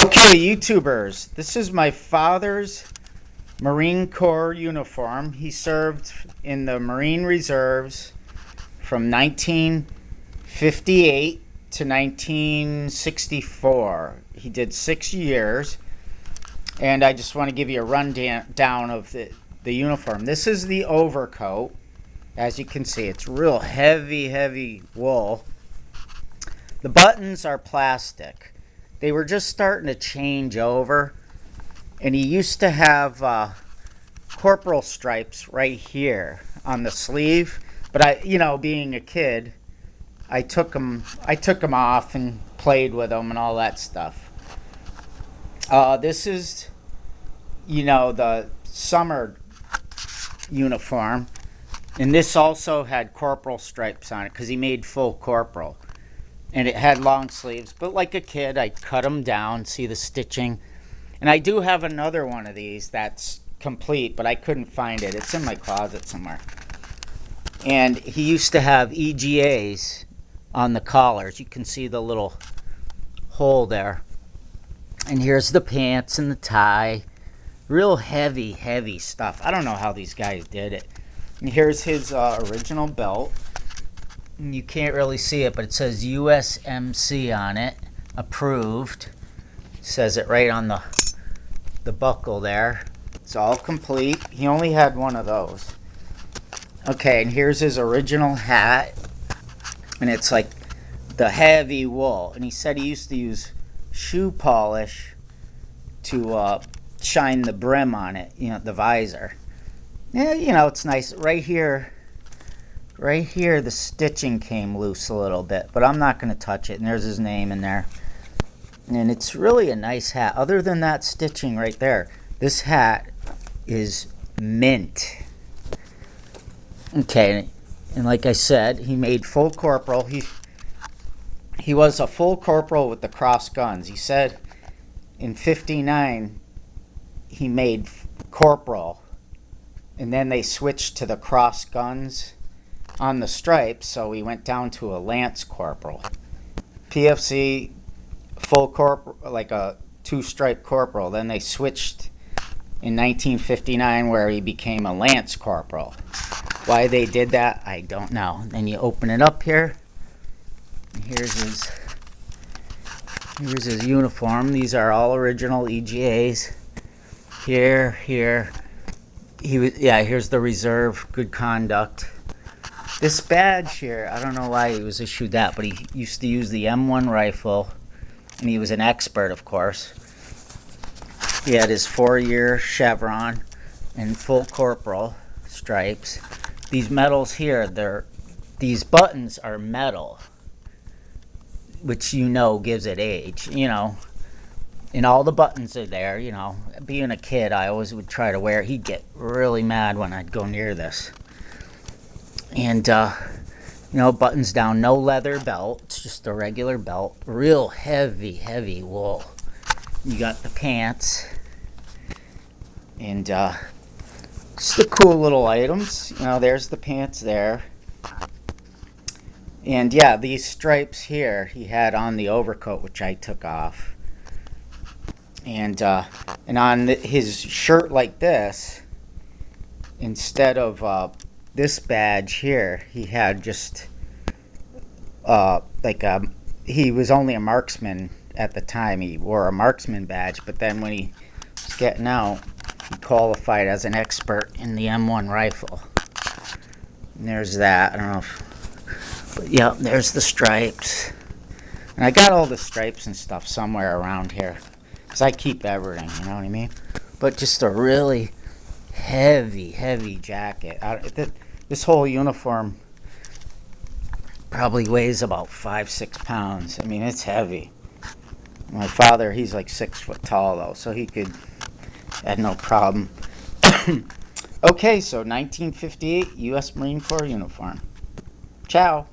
Okay, YouTubers, this is my father's Marine Corps uniform. He served in the Marine Reserves from 1958 to 1964. He did 6 years, and I just want to give you a rundown of the uniform. This is the overcoat. As you can see, it's real heavy wool. The buttons are plastic. They were just starting to change over, and he used to have corporal stripes right here on the sleeve, but being a kid, I took them off and played with them and all that stuff. This is the summer uniform, and this also had corporal stripes on it because he made full corporal. And it had long sleeves, but like a kid, I cut them down, see the stitching. And I do have another one of these that's complete, but I couldn't find it. It's in my closet somewhere. And he used to have EGAs on the collars. You can see the little hole there. And here's the pants and the tie. Real heavy stuff. I don't know how these guys did it. And here's his original belt. You can't really see it, but it says USMC on it. Approved. Says it right on the buckle there. It's all complete. He only had one of those. Okay, and here's his original hat. And it's like the heavy wool. And he said he used to use shoe polish to shine the brim on it, the visor. Yeah, it's nice. Right here, the stitching came loose a little bit, but I'm not going to touch it. And there's his name in there. And it's really a nice hat. Other than that stitching right there, this hat is mint. Okay, and like I said, he made full corporal. He was a full corporal with the cross guns. He said in '59 he made corporal, and then they switched to the cross guns on the stripes, so he went down to a lance corporal. PFC full corporal, like a 2-stripe corporal. Then they switched in 1959 where he became a lance corporal. Why they did that, I don't know. Then you open it up here. Here's his uniform. These are all original EGAs. Here. Here's the reserve, good conduct. This badge here, I don't know why he was issued that, but he used to use the M1 rifle, and he was an expert, of course. He had his 4-year chevron and full corporal stripes. These medals here, these buttons are metal, which gives it age, And all the buttons are there, Being a kid, I always would try to wear it. He'd get really mad when I'd go near this. And, buttons down, no leather belt, it's just a regular belt. Real heavy wool. You got the pants. And, just the cool little items. There's the pants there. And, yeah, these stripes here he had on the overcoat, which I took off. And on his shirt like this, instead of this badge here, he had just he was only a marksman at the time. He wore a marksman badge, but then when he was getting out, he qualified as an expert in the M1 rifle. And there's that. I don't know but yeah, there's the stripes. And I got all the stripes and stuff somewhere around here, because I keep everything, you know what I mean? But just a really heavy jacket. This whole uniform probably weighs about 5-6 pounds. I mean, it's heavy. My father, he's like 6 foot tall though, so had no problem. Okay, so 1958 U.S. Marine Corps uniform. Ciao.